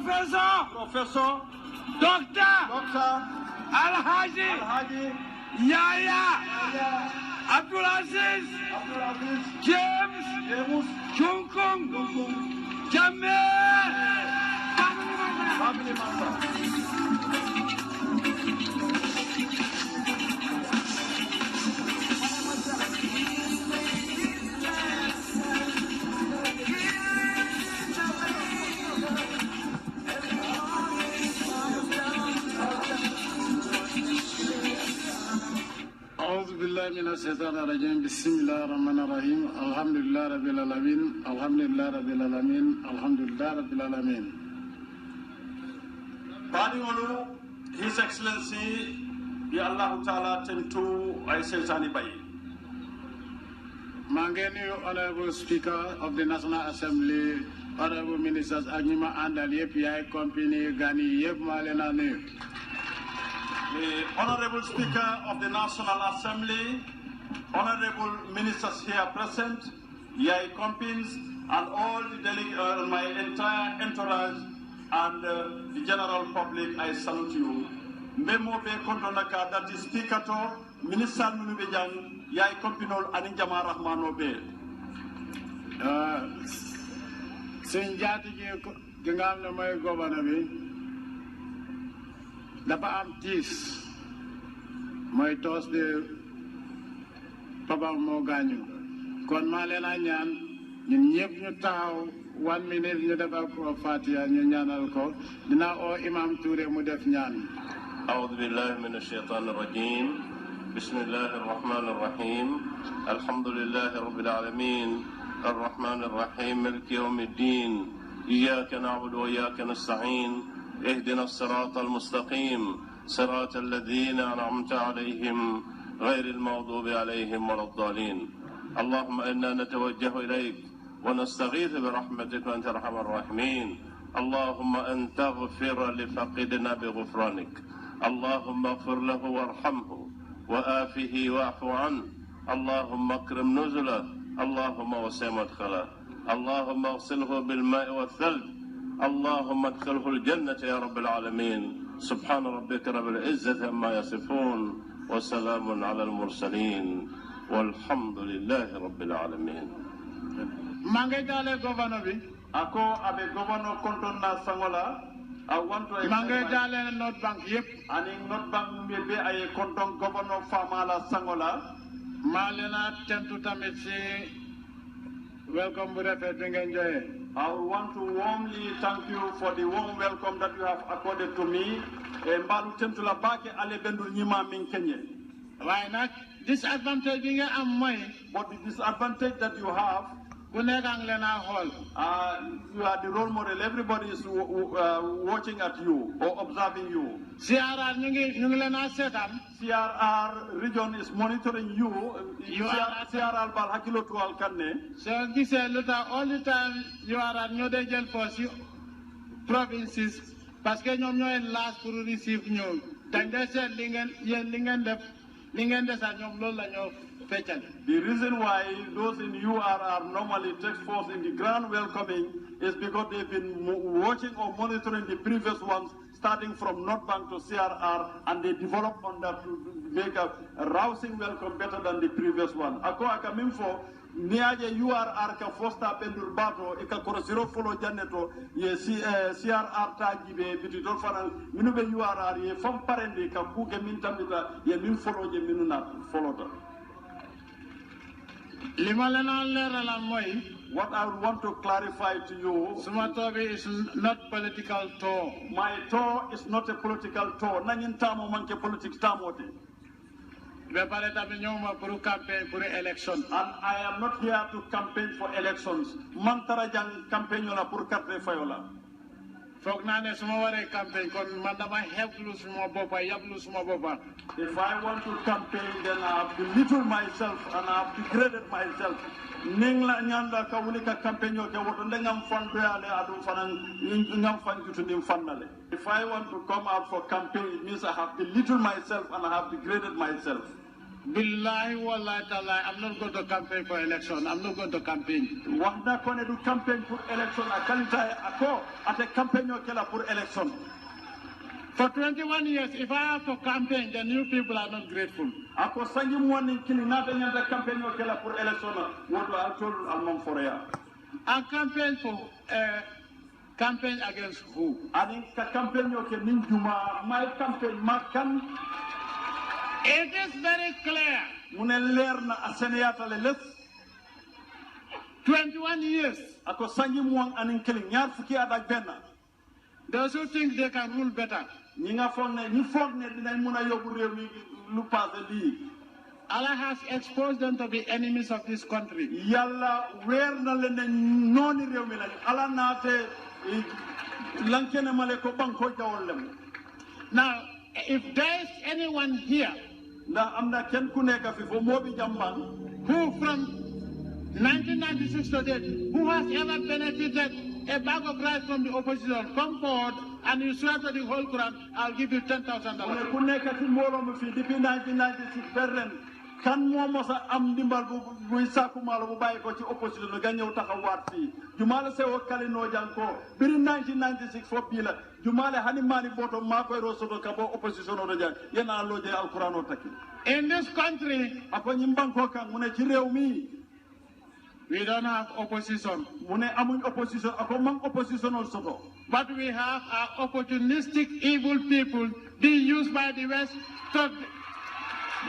Professor, Doctor, Alhaji, Yaya, Abdulaziz, James, Chunkung, Jammeh, family member. أعوذ بالله من الشيطان الرجيم بسم الله الرحمن الرحيم الحمد لله رب العالمين الحمد لله رب العالمين الحمد لله رب العالمين. Badiŋolu, His Excellency, ya Allah Ta'ala tentu ay seytaani bayi. Mangeni Honorable Speaker of the National Assembly, Honorable Ministers, ak ñi ma àndal yëpp yaay compagnie gani yëpp maa leen a nuyu. The Honorable Speaker of the National Assembly, Honorable Ministers here present, yai companies, and all the delegates, my entire entourage, and the general public, I salute you. Memo be kontonaka that is Speaker to Minister Munubejang, yai compinol aninjama rahmano be. Sinjati gi nga xam ne mooy gouverneur bi dafa am tiis mooy toos de papa moo gaañu kon maa leen a ñaan ñun ñëpp ñu taxaw 1 minute ñu defal ko Fatiha ñu ñaanal ko dinaa oo Imam Touré mu def ñaan. أعوذ بالله من الشيطان الرجيم بسم الله الرحمن الرحيم الحمد لله رب العالمين الرحمن الرحيم مالك يوم الدين إياك نعبد وإياك نستعين اهدنا الصراط المستقيم صراط الذين أنعمت عليهم غير المغضوب عليهم ولا الضالين اللهم إنا نتوجه إليك ونستغيث برحمتك وأنت أرحم الراحمين اللهم أن تغفر لفقدنا بغفرانك اللهم اغفر له وارحمه وآفه واعف عنه اللهم اكرم نزله اللهم وسع مدخله اللهم اغسله بالماء والثلج اللهم ادخله الجنة يا رب العالمين سبحان ربك رب العزة عما يصفون وسلام على المرسلين والحمد لله رب العالمين. Mangejale governor bi Ako abe governor kontonna sangola I want to Mangejale North Bank yep ani North Bank be ay konton governor famala sangola maa leen a tentu tamit si welcome bu rafet bi ngeen joxe. I want to warmly thank you for the warm welcome that you have accorded to me. Mbalu tentula bake ale bendu nyima min kenye. Waaye nag disadvantage bi nga am mooy. But the disadvantage that you have. Ku nekk ang leen a xool. You are the role model. Everybody is watching at you or observing you. CRR ñu ngi leen a seetaan. CRR region is monitoring you. CRR bal hakilo to al kanne. So gisee lu tax all the time URR ñoo dee jël poste si provinces parce que ñoom ñooy last pour receive ñoom dañ dee seet li ngeen def li ngeen desal ñoom loolu la ñoo feccal. The reason why those in URR normally take force in the grand welcoming is because they've been watching or monitoring the previous ones starting from North Bank to CRR and they develop on that to make a rousing welcome better than the previous one. Ako akaminfo niaje URR ka fosta pendur bato e ka korosiro folo janneto ye CRR tajibe biti dol fanan minube URR ye fam parende ka kuke min tambita ye min folo je minuna folota. What I want to clarify to you, Sumatobi is not political tour. My tour is not a political tour. Nanyin tamo manke politics tamote. And I am not here to campaign for elections. Mantarajang campaign yola pour carte fayola. If I want to campaign, then I have belittled myself and I have degraded myself. Ningla nyanda ka ulika campaign yo ke woto ndengam fondale adu fanan ngam fanki to dim fannale. If I want to come out for campaign, it means I have belittled myself and I have degraded myself. Billahi wallahi ta'ala, I'm not going to campaign for election. I'm not going to campaign. Wahda kone du campaign pour election a kalita ako ate campaign kela pour election. For 21 years, if I have to campaign, then you people are not grateful. Ako sangi mwani kili nata nyanda campaign kela pour election wodo altol almam foreya. I campaign for campaign against who? Ani ka campaign ke ninjuma my campaign makan. It is very clear. Mune leer na aseneyata le les. 21 years. Ako sangi mwang anin kili nyar fuki adak benna. Those who think they can rule better. Allah has exposed them to be enemies of this country. Now, if there is anyone here who from 1996 to date, who has ever benefited a bag of rice from the opposition, come forward and you swear to the whole Quran, I'll give you $10,000. Kan mo mosa am dimbal bu isaku malo bu baye ko ci opposition no gagnew taxawat fi jumala se wakali no janko biri 1996 fo bi la jumala hani mani boto ma koy rosodo ka bo opposition no jang yena loje alquran o takki. In this country, ako nyimbanko kan mu ne ci rew mi we don't have opposition. Mu ne amuñ opposition ako man opposition on soto. But we have our opportunistic evil people being used by the West to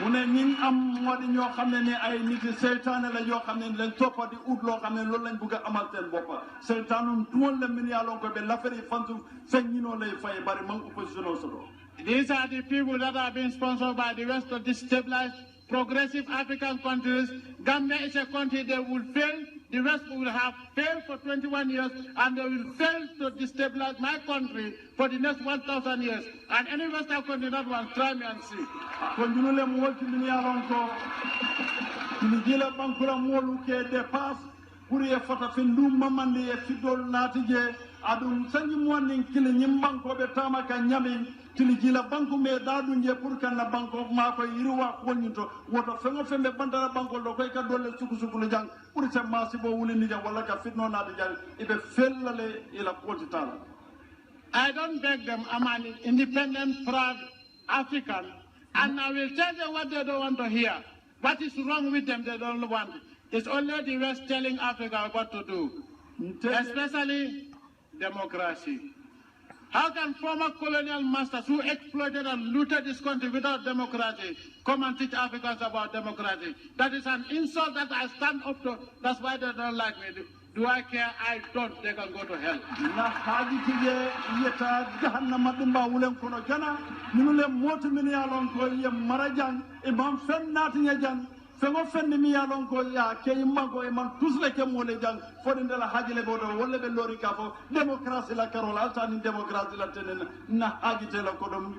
mune ñing am modi ñoo xamne ne ay nit seytaane la yoo xamne lañ toppa di ut loo xamne loolu lañ bëgg amal seen boppa seytaanum tuwol la min yaalon ko be lafari fantu feñ ñino lay fay bari man opposition o soto. These are the people that are being sponsored by the West to destabilize progressive African countries. Gambia is a country that will fail. The West will have failed for 21 years, and they will fail to destabilize my country for the next 1,000 years. And any Western country that wants, try me and see. Konjunule mwolti mini alonko, tulijila bankula mwolu ke depas, kuri e fata findu mamandi e fidol natije, adun sanji mwani kili nyimbanko betama ka nyami, tilijila banku me dadu nje purka na banko mako iriwa kwenyito, woto fengo fembe bandara banko loko ika dole suku le jang, kuri se masibo uli nija wala ka fitno natije, ibe fellale ila kwoti tala. I don't beg them, I'm an independent, proud African, and I will tell them what they don't want to hear. What is wrong with them, they don't want. It's only the West telling Africa what to do, especially democracy. How can former colonial masters who exploited and looted this country without democracy come and teach Africans about democracy? That is an insult that I stand up to. That's why they don't like me. Do I care? I don't. They can go to hell. Na haji tije yeta jahannama dimba wulen kono jana nule motu mini yalon ko ye marajang imam fen nati nyajang fengo fen mi yalon ko ya ke immango e man tusle ke mole jang fodinde la haji le bodo wolle be lori ka fo démocratie la carol altani démocratie la tenen na haji te la ko dum.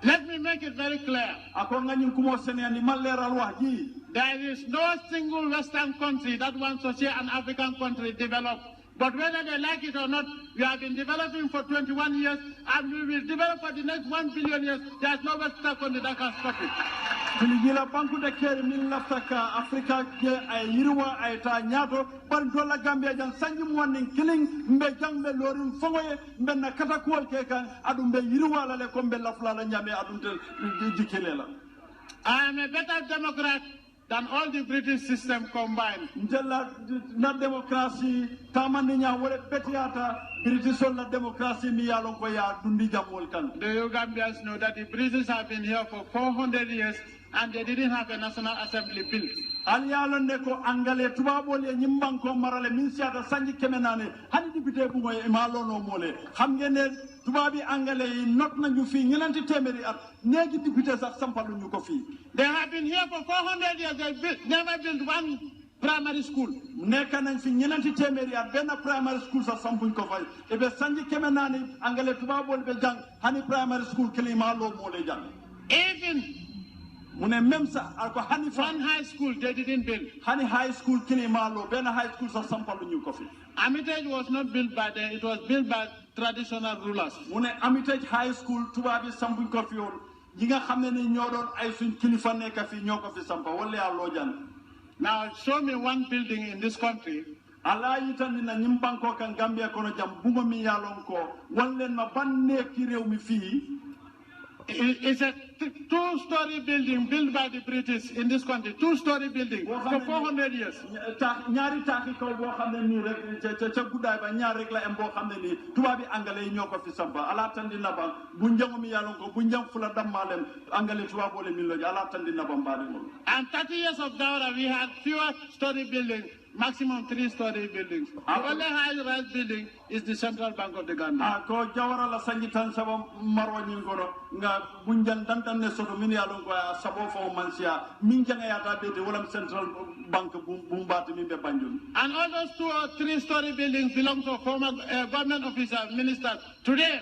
Let me make it very clear. Ako ngani kumo senani maleral wahji. There is no single Western country that wants to see an African country develop. But whether they like it or not, we have been developing for 21 years, and we will develop for the next 1 billion years. There is no Western country that can stop it. Tulijila banku de kere min laftaka Afrika ke ay yirwa ay ta nyato ban dola Gambia jan sanji morning killing mbe jangbe lorin fongoye mbe na katakol ke kan adu mbe yirwa la le ko mbe lafla la nyame adu tel jikelela. I am a better Democrat than all the British system combined. Na democracy tamaninya wole betiata British la democracy mi yalon ko ya dundi jamol kan. The Ugandan know that the British have been here for 400 years and they didn't have a national assembly built. Al yalon ne ko angale tubabol e nyimban ko marale min siata sanji kemenane hani député bu moy ma lono mole xam ngeen ne tubabi angale yi not nañu fi ñelanti téméri at neegi député sax sampalu ñu ko fi. They have been here for 400 years. They never built one primary school. Nekk nañ fi ñelanti téméri at benn primary school sax sampuñ ko fay e be sanji kemenane angale tubabol be jang hani primary school kelima lo mole jang. Even même sa alko hani one high school they didn't build. Hani high school kilimalo ben high school sa sampalu ñu ko fi. Armitage was not built by them, it was built by traditional rulers. Armitage high school tubabi sambuñ ko fi won yi nga xam ne ni ñoo doon ay suñ kilifa nekk fi ñoo ko fi sampa wala yaa loo jàng. Now show me one building in this country. ala yitandi na ñim banko kan Gambia kono jam bungo mi yalon ko wallen ma banne ki rew mi fii. It's a two-story building built by the British in this country. Two-story building for 400 years. ñaari taxi ko bo xamne ni rek ca guddaay ba ñaar rek la am bo xamne ni tuba bi angale ñoko fi samba ala tandi na ba bu njang mi yalon ko bu njang fula damalen angale tuba bo le mi lo ala tandi na ba mbaade mo. And 30 years of Daura we had fewer story buildings. Maximum 3-story buildings. The only high-rise building is the Central Bank of the Gambia. Ko jawara la sangitan saba marwa nyingoro nga bunjan dantan ne soto min yalon ko sabo fo mansia min janga yata bete wala Central Bank bumbati min be banjul. And all those 2 or 3-story buildings belong to former government officers, ministers. Today,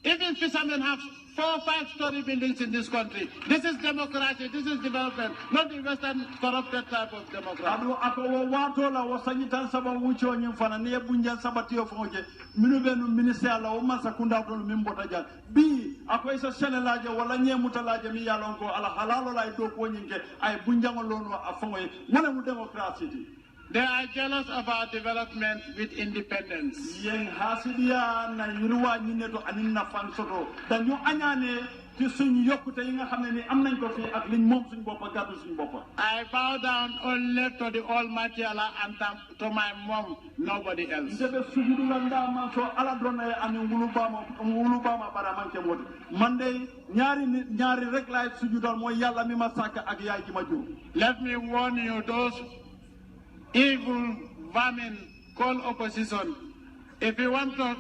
even fishermen have 4 or 5-story buildings in this country. This is democracy, this is development, not the Western corrupted type of democracy. Adu ako wato la wasanyitan saba wucho nyimfana ne bunja sabati ofonje minu benu ministère la o masa kunda to min bota jal bi ako isa senelaje wala nyemutalaje mi yalon ko ala halalo lay do ko nyinge ay bunjango lono afongoy wala mu démocratie. They are jealous of our development with independence. Yen hasidia na yirwa nyineto aninna fan soto dañu añane ci suñu yokkute yi nga xamne ni am nañ ko fi ak liñ mom suñu bop gaddu suñu bop. I bow down only to the Almighty Allah and to my mom, nobody else. Ndebe sujudu la ndama so ala dona ani ngulu bama bara manke modi man de ñaari rek lay sujudal moy yalla mi ma sak ak yaay ji ma jur. Let me warn you, those evil vermin called opposition. If you want to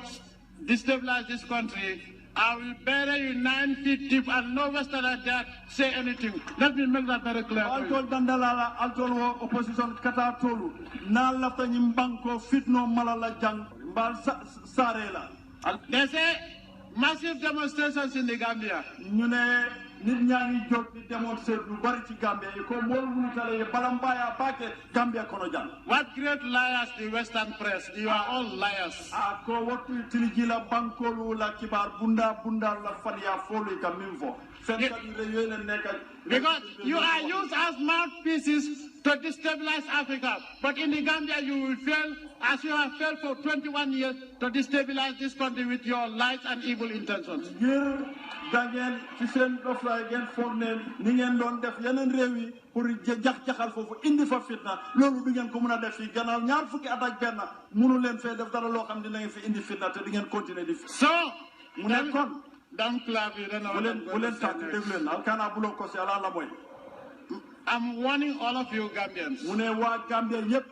destabilize this country, I will bury you 9 feet deep and no Westerner dare say anything. Let me make that very clear. Altol dandalala altol opposition kata tolu na lafta ñim banko fitno malala jang mbal sarela. They say massive demonstrations in the Gambia. Ñu ne nit ñangi jog di démontrer lu bari ci Gambia ko mol mu tale balambaya baake Gambia kono jang. What great liars the Western press. You are all liars. Ko wotu tiliji la bankolu la kibar bunda la fania folu ka minfo. Because you are used as mouthpieces to destabilize Africa. But in the Gambia you will fail as you have failed for 21 years to destabilize this country with your lies and evil intentions. Dangeen ci seen dof la ngeen foog ne ni ngeen doon def yeneen réew yi pour jaxal foofu indi fa fitna loolu du ngeen ko mën a def fii gannaaw ñaar fukki at ak benn mënu leen fee def dara loo xam dina ngeen fi indi fitna te di ngeen continuer di fi. So mu ne kon don't clap you bu leen tàkk déglu leen alkaana bu loo ko si ala la mooy. I'm warning all of you Gambians. mu ne waa Gambia yépp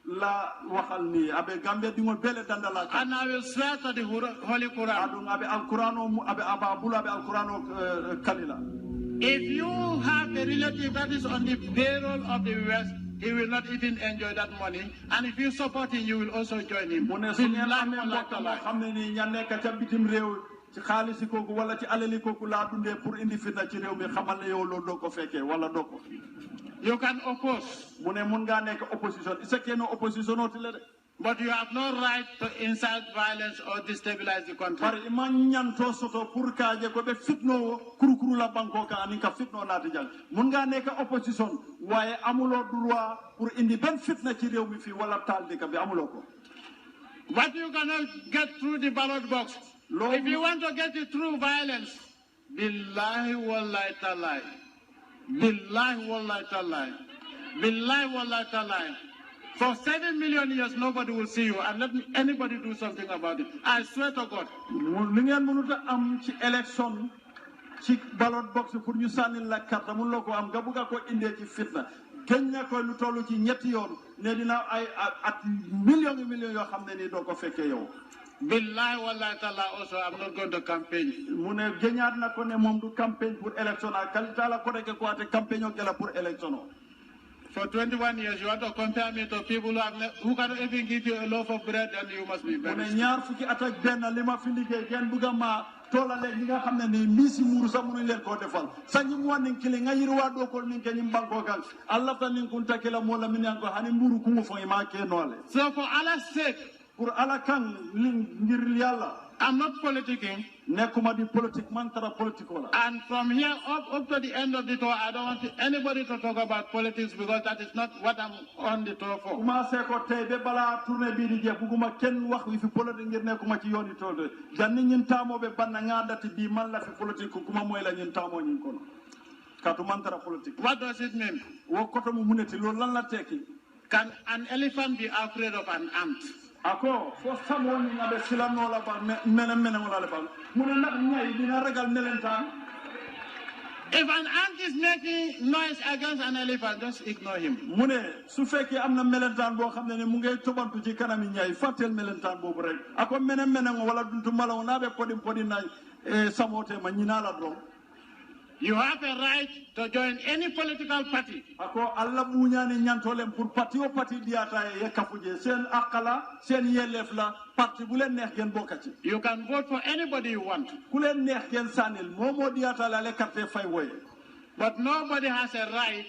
la waxal ni abe Gambia di ngol bele dandala. And I will swear to the Holy Quran. Adung abe Al-Qur'ano abe ababula abe Al-Qur'ano kalila. If you have a relative that is on the payroll of the West, he will not even enjoy that money. And if you support him, you will also join him. Mu ne su ngeen amee mbokk moo xam ne ni ña nekk ca bitim réew ci xaalisi kooku wala ci alali kooku laa dundee pour indi fitna ci réew mi xamal ne yow loolu doo ko fekkee wala doo ko. You can oppose. Mu ne mun ngaa nekk opposition c'est que no opposition oti la de. But you have no right to incite violence or destabilize the country. Par ima ñanto soto pour kaaje ko be fitno kurukuru la banko ka ani ka fitno naati jang. Mun ngaa nekk opposition waaye amuloo droit pour indi benn fitna ci réew mi fii wala taal dëkk bi amuloo ko. But you cannot get through the ballot box. If you want to get it through violence, billahi wallahi talai. Billahi wallahi talai. Billahi wallahi talai. For 7 million years, nobody will see you, and let anybody do something about it. I swear to God. Li ngeen mënut a am ci élection ci ballot box pour ñu sànni la carte mun la ko am nga bëgg ko indee ci fitna gën na ko lu toll ci ñetti yoon ne dina ay at millions yoo xam ne ni doo ko fekkee yow. Billahi wallahi ta'ala also I'm not going to campaign. Mu ne gëñaat na ko ne moom du campagne pour élection a kalita la ko rek ko ate campagne o kala pour élection. For 21 years, you want to compare me to people who cannot even give you a loaf of bread, then you must be very stupid. Ñaar fukki at ak benn li ma fi liggéey kenn bëgg ma toolale ñi nga xam ne ni misi muuru sax mënuñ leen koo defal sa ñi mu wan kili nga yirwa doo ko min ke ñi mbanko kan Allah ta nin kun takila mo la min yan ko hani mburu ku mu fo ma ke noole. So for Allah's sake, pour Allah kan ngir Yàlla I'm not politicking. nekkuma di politique man tara politique la. And from here up to the end of the tour, I don't want anybody to talk about politics because that is not what I'm on the tour for. commencé ko tey ba balaa tournée bii di jeex bugguma kenn wax wi fi politique ngir nekkuma ci yooni tool de janni ñin taamoo be banna nga dati bii man la fi politique kuma mooy la ñin taamoo ñin kono katu man tara politique. What does it mean? wo koto mu muneti loolu lan la tekki. Can an elephant be afraid of an ant? Ako fo samoni na be silano la ba mena wala le ba muna nak ñay dina ragal melentan. If an ant is making noise against an elephant, just ignore him. Mune su fekke amna melentan bo xamne ne mu ngay tobantu ci kanami ñay fatel melentan bobu rek ako mena wala duntu malaw na be podi na samote ma ñina la do. You have a right to join any political party. Ako alla buñani ñantolem pour parti o parti diata e kafuje sen akala sen yelef la parti bu len neex gen bokati. You can vote for anybody you want. Ku len neex gen sanel momo diata la le carte fay woy. But nobody has a right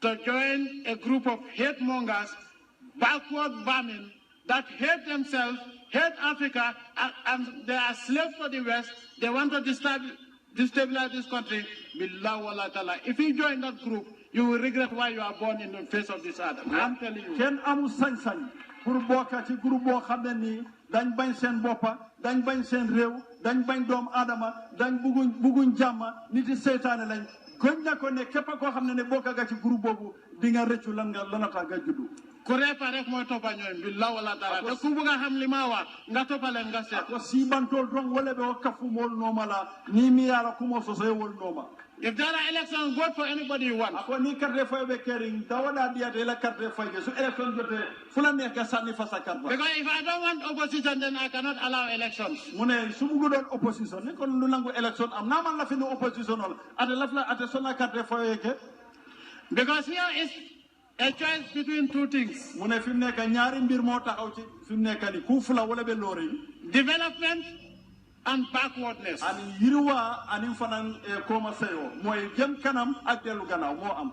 to join a group of hate mongers, backward vermin that hate themselves, hate Africa, and they are slaves for the West. They want to destabilize this country. Billah wala ta'ala. If you join that group, you will regret why you are born in the face of this earth. I'm telling you. Ken amu sañ-sañ pour bokka ci groupe boo xam ne nii dañ bañ seen boppa dañ bañ seen réew dañ bañ doom aadama dañ bugguñ jàmma nit yi seytaane lañ goñ na ko ne képp koo xam ne bokka nga ci groupe boobu di nga rëccu lanata nga juddu. Ku repa rek mooy toppa ñooy billah wala ta'ala. Te ku bëgg a xam li ma wax nga toppaleen nga seet. Ko sibantol dong wala be o kafu mol nooma la ni mi yala kumo sosoy wol nooma. If there are elections, vote for anybody you want. Ako ni carte fay be kering dawada diate la carte fay so election jote fula neex ka sanni fa sa carte. Because if I don't want opposition, then I cannot allow elections. Mune su bugu don opposition ne kon lu nangu election am na man la fi no opposition ol ate lafla ate sona carte fay ke. Because here is a choice between two things. Mune fi nekk ñaari mbir mo taxaw ci fi nekk ni ku fula wala be lori. Development and backwardness. Ani yirwa ani fanan koma sayo moy jëm kanam ak delu gannaaw mo am.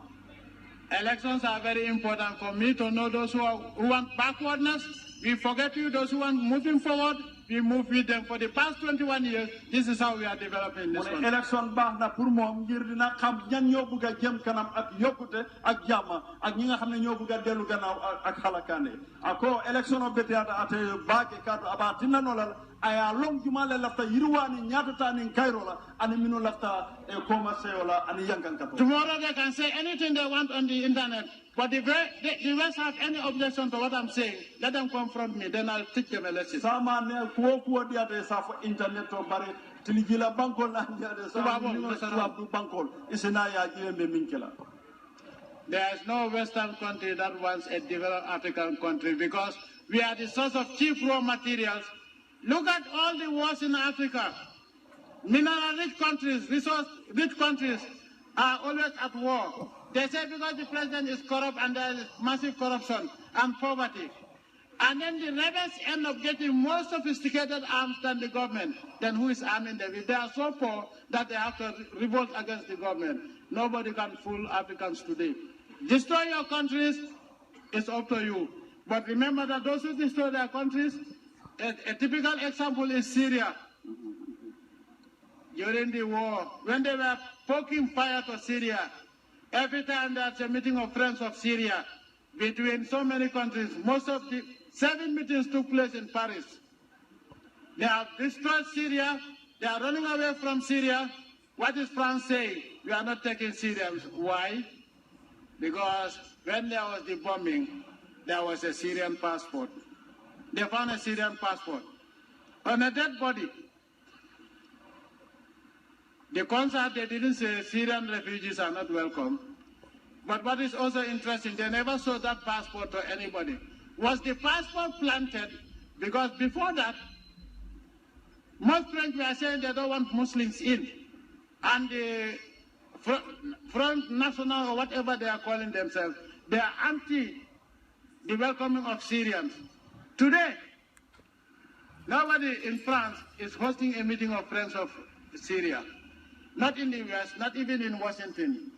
Elections are very important for me to know those who want backwardness. We forget you, those who want moving forward. We move with them. For the past 21 years, this is how we are developing this one. Election baax na pour moom ngir dina xam ñan ñoo bëgg a jëm kanam ak yokkute ak jàmm ak ñi nga xam ne ñoo bëgg a dellu gannaaw ak xalakaane ako election o beteata ate baake kadu aba tinna nolal aya long jumale lafta yirwani ñaata tani kayrola ani minu lafta koma seyola ani yankankato. Tomorrow they can say anything they want on the internet, but the West have any objection to what I'm saying, let them confront me, then I'll teach them a lesson. Sama ne kuo diate sa fo internet to bare tiligila bankol na diate sa du bankol isina ya jembe minkela. There is no Western country that wants a developed African country because we are the source of cheap raw materials. Look at all the wars in Africa. Mineral-rich countries, resource-rich countries are always at war. They say because the president is corrupt and there is massive corruption and poverty. And then the rebels end up getting more sophisticated arms than the government. Then who is arming them? If they are so poor that they have to revolt against the government. Nobody can fool Africans today. Destroy your countries, it's up to you. But remember that those who destroy their countries, a typical example is Syria. During the war, when they were poking fire to Syria, every time there's a meeting of friends of Syria between so many countries, most of the 7 meetings took place in Paris. They have destroyed Syria. They are running away from Syria. What is France saying? We are not taking Syria. Why? Because when there was the bombing, there was a Syrian passport. They found a Syrian passport on a dead body. The concert, they didn't say Syrian refugees are not welcome. But what is also interesting, they never showed that passport to anybody. Was the passport planted? Because before that, most French were saying they don't want Muslims in. And the Front National, or whatever they are calling themselves, they are anti the welcoming of Syrians. Today, nobody in France is hosting a meeting of friends of Syria. Not in the US, not even in Washington.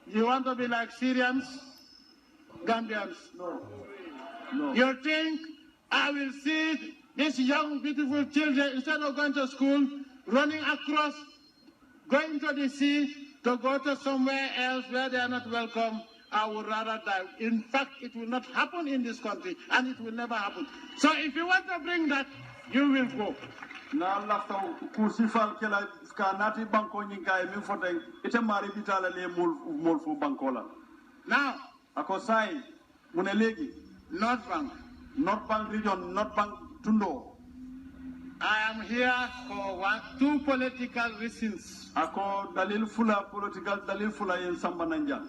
You want to be like Syrians, Gambians? No. You think I will sit These young, beautiful children, instead of going to school, running across, going to the sea to go to somewhere else where they are not welcome, I would rather die. In fact, it will not happen in this country, and it will never happen. So if you want to bring that, you will go. Na lafta kusifal kela kanati banko nyinga e min foten ite mari bitala le mol fu banko la. Now, akosai mune legi North Bank region, North Bank Tundo. I am here for two political reasons. Ako dalil fula political dalil fula yen samba nanja.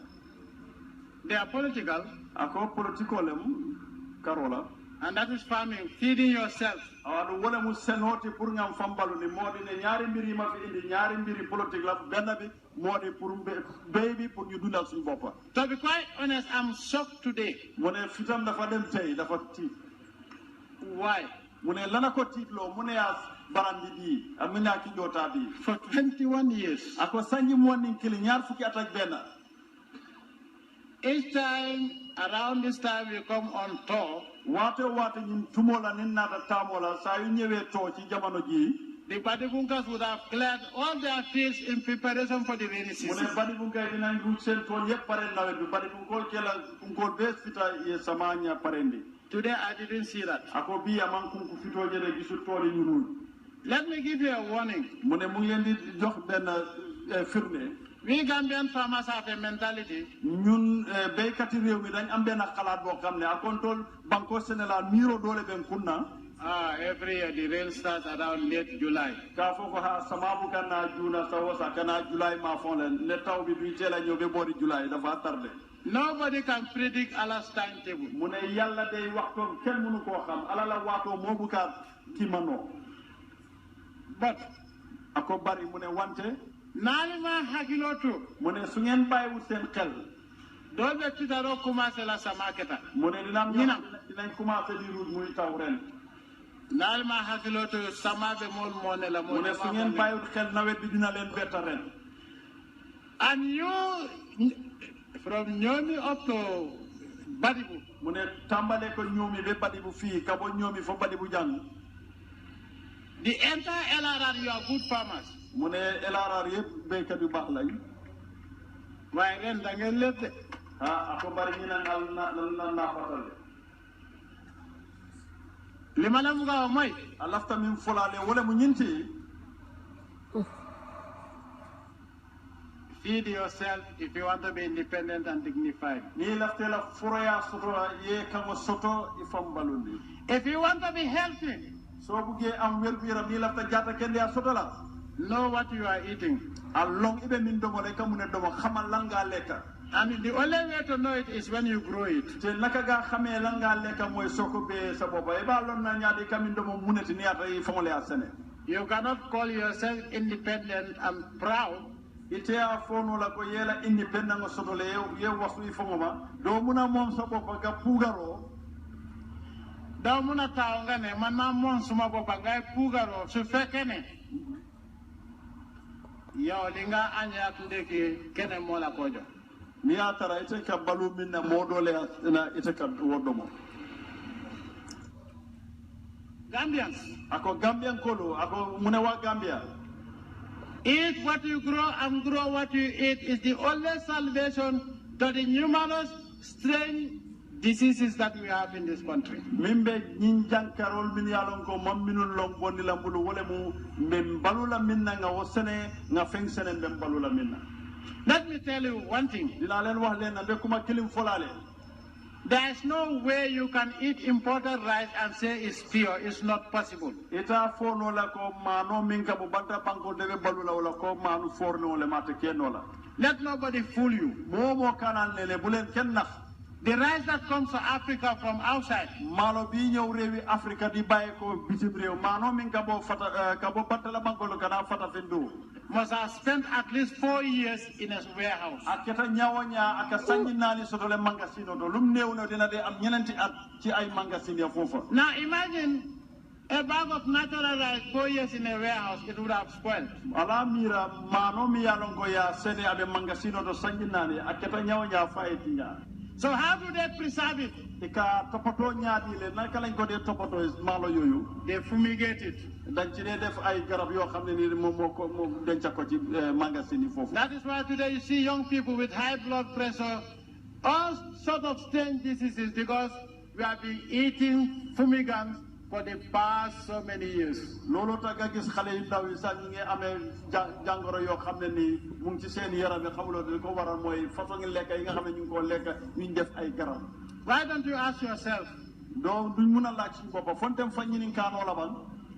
They are political. Ako political lem karola. And that is farming, feeding yourself. Awadu wala mu senoti pour ngam fambalu ni modi ne ñaari mbiri ma fi indi ñaari mbiri politique la benn bi modi pour baby pour ñu dundal suñu boppa. To be quite honest, I'm shocked today. Mu ne fitam dafa dem tay dafa tiit. Why? Mu ne lana ko tiitloo mu ne as barandi bi amina ki jota bi. For 21 years. Ako sanji mo nin kili ñaar fukki at ak benn. Each time, around this time, we come on tour. Wate ñin tumola nin nata tamola sa yu ñëwé to ci jamono ji. The Badibunkas would have cleared all their fields in preparation for the rainy season. Mu ne Badibunka dinañ ruuj seen tool yépp pare nawet bi Badibunkol kela kunkol bes fita ye samanya parendi. Today, I didn't see that. Ako bi aman kunku fito jere gisu tool yi ñu ruuj. Let me give you a warning. Mu ne mu ngi leen di jox benn firnde. We Gambian farmers have a mentality. Ñun béykati réew mi dañ am benn xalaat boo xam ne akontol banko Sénégal miro doole ben kunna. Every year the rain starts around late July. Ka foko ha samabu kana juna sawosa kana July ma fon len ne taw bi du tela ñëw be bori July dafa tardé. Nobody can predict Allah's timetable. Mu ne yàlla day waxtoom kenn mënu koo xam ala la waatoo moo bukaat ki manoo. But ako bari mu ne wante Nalima Hagilotu. mu ne su ngeen bàyyiwul seen xel. Doo be tidaro commencé la samaketa. mu ne dinañ commencé di ruuj muy taw ren. Nalima Hagilotu samabe mol mone la mu ne su ngeen bàyyiwul xel nawet bi dina leen betta ren. And you from Nyomi up to Badibu. mu ne tàmbale ko ñoomi be Badibu fii ka bo ñoomi fo Badibu jàng. The entire LRR, you are good farmers. mu ne LRR yëpp béykat yu baax lañ. waaye ren da ngeen lépp de. ako bari ñu ne na naafatal li ma la bëgg a wax mooy. a lafta min folaale wala mu ñinti. Feed yourself if you want to be independent and dignified. Ni lafte la foroya soto ye kango soto ifam balundi. If you want to be healthy. So buge am wergu yaram ni lafta jata kende ya soto la. Know what you are eating. Along ibe min domo le kamune domo xamal lan nga lekka. And the only way to know it is when you grow it. Te naka ga xamé lan nga lekka moy soko be sa boba e ba lon na nyaade kamin domo muneti ni ata yi famole ya sene. You cannot call yourself independent and proud. Ite a fono la ko yela independent ngo soto le ye wasu yi famoma do muna mom sa boba ga pugaro. Do muna taw nga ne man na mom suma boba ga pugaro su fekkene. Yo linga anya ndeki kene mola kojo. Ni atara ite ka balu minna modole na ite ka wodomo. Gambians. Ako Gambian kolo, ako munewa Gambia. Eat what you grow and grow what you eat is the only salvation to the numerous strange diseases that we have in this country. Mimbe nyinjankarol min yalon ko mamminul long bonni lambulu wole mu mbem balula minna nga wosene nga feng sene mbem balula minna. Let me tell you one thing. Dina len wax len be kuma kilim folale. There is no way you can eat imported rice and say it's pure. It's not possible. Ita fono la ko mano minka bu banta banko debe balula wala ko manu forno le mate kenola. Let nobody fool you. Momo kanal lele bulen ken nax. The rice that comes to Africa from outside. Malo bi ñew rewi Africa di baye ko bitim rew mano minka bo fata ka bo batala banko lo kana fata fendu. Must have spent at least 4 years in a warehouse. Aketa nyawanya aka sanyi nani soto le mangasino do lum neew no dina de am ñenenti at ci ay mangasine ya fofa. Now imagine a bag of natural rice 4 years in a warehouse, it would have spoiled. Ala mira mano mi yalon ko ya sene abe mangasino do sanyi nani aketa nyawanya fayti nya. So how do they preserve it? Ika topoto ñaadi le naka lañ ko dee topoto malo yoyu. They fumigate it. Dañ ci dee def ay garab yoo xam ne ni moom moo ko moom denca ko ci magasin yi foofu. That is why today you see young people with high blood pressure, all sorts of strange diseases because we have been eating fumigants for the past so many years. Loolu tax nga gis xale yu ndaw yi sax ñi ngi amee jàngoro yoo xam ne nii mu ngi ci seen yaram yi xamuloo di ko waral mooy façon ngi lekk yi nga xam ne ñu ngi koo lekk ñu def ay garab. Why don't you ask yourself? Donc duñ mun a laaj suñu bopp fontem fa ñi ni kaanoo la ban.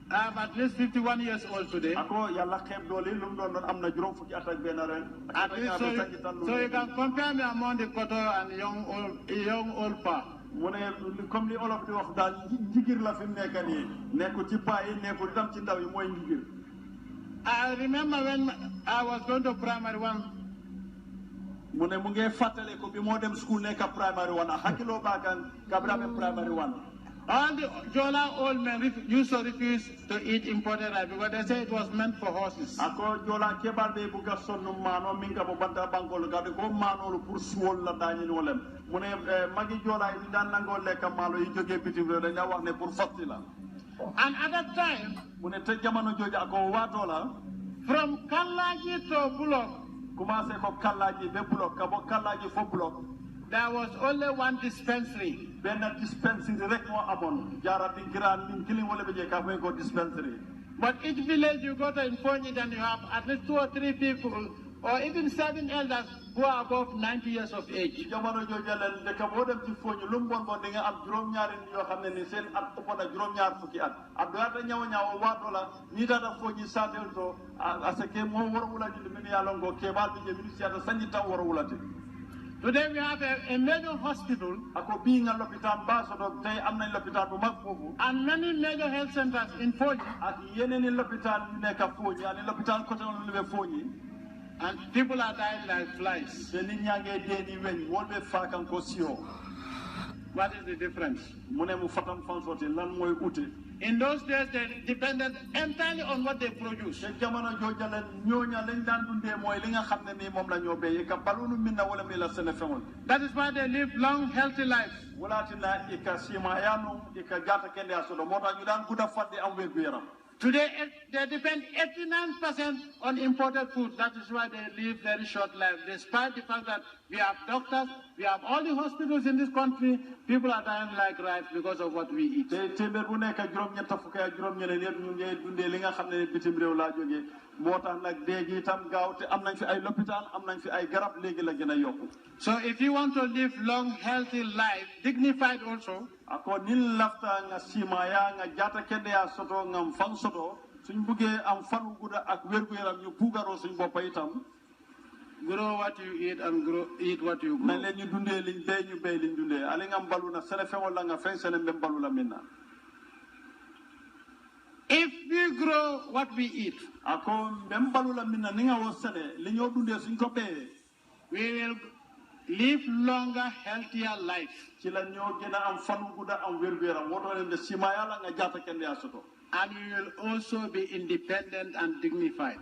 I'm at least 51 years old today. Ako yàlla xeeb doole lu mu doon am na juróom fukki at ak benn ren. At least so you can compare me among the Koto and young old pa. Mu ne comme li olof di wax daal njigir la fi mu nekk nii nekkul ci paa yi nekkul tam ci ndaw yi mooy njigir. I remember when I was going to primary one. Mu ne mu ngi fàttale ko bi moo dem school nekk primary one a hakkiloo baakan kabrame primary one. All the Jola old men used to refuse to eat imported rice because they say it was meant for horses. Ako Jola kebar be buga sonu mano minga bo banta bangol gade ko mano pour suwol la dañi no lem mu ne magi Jola yi daan nango lekk malo yi joge bitim rew dañu wax ne pour fatti la. And at that time mu ne te jamono joja ako wato la from Kallaji to Bulok commencé ko Kallaji be Bulok ka bo Kallaji fo Bulok there was only one dispensary. Ben dispensary rek mo amon jara di gran min kilin wala be je ka ko dispensary. But each village you go to in Fonyi and you have at least 2 or 3 people or even 7 elders who are above 90 years of age. Jamono jojalen de ka bo dem ci Fonyi lu mbon bon di nga am juroom ñaari yo xamne ni seen at ëpp na juroom ñaar fukki at abdu ata ñaw wato la ni data Fonyi satel to asake mo woro wula di min ya longo kebal bi je ministère de sanji taw woro wulati. Today we have a major hospital and many major health centers in Fonyi. And people are dying like flies. What is the difference? In those days, they depended entirely on what they produce. That is why they live long, healthy lives. Today, they depend 89% on imported food. That is why they live very short lives. Despite the fact that we have doctors, we have all the hospitals in this country, people are dying like rats because of what we eat. So if you want to live long, healthy life, dignified also, grow what you eat and eat what you grow. If we grow what we eat, we will live longer, healthier life. And we will also be independent and dignified.